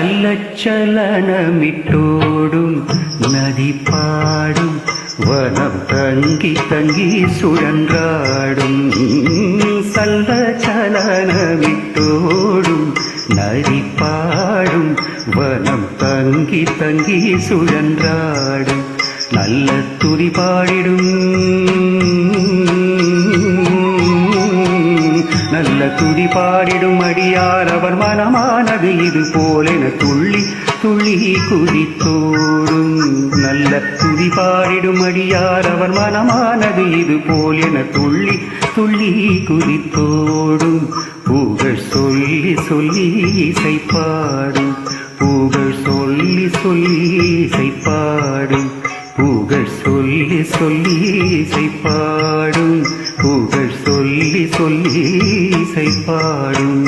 சலச்சலனமிட்டோடும் நதி பாடும் வனம் தங்கி தங்கி சுழன்றாடும் சலச்சலனமிட்டோடும் நதி பாடும் வனம் தங்கி தங்கி சுழன்றாடும் நல்ல துதி பாடிடும் நல்ல துதி பாடிடும் அடியார் அவர் மனமானது இது போலென துள்ளி துள்ளி குதித்தோடும் நல்ல துதி பாடிடும் அடியார் அவர் மனமானது இது போலென துள்ளி துள்ளி குதித்தோடும் புகழ் சொல்லி சொல்லி இசைப்பாடும் புகழ் சொல்லி சொல்லி இசைப்பாடும் புகழ் சொல்லி சொல்லி இசைப்பாடும் புகழ் சொல்லி சொல்லி இசைப்பாடும்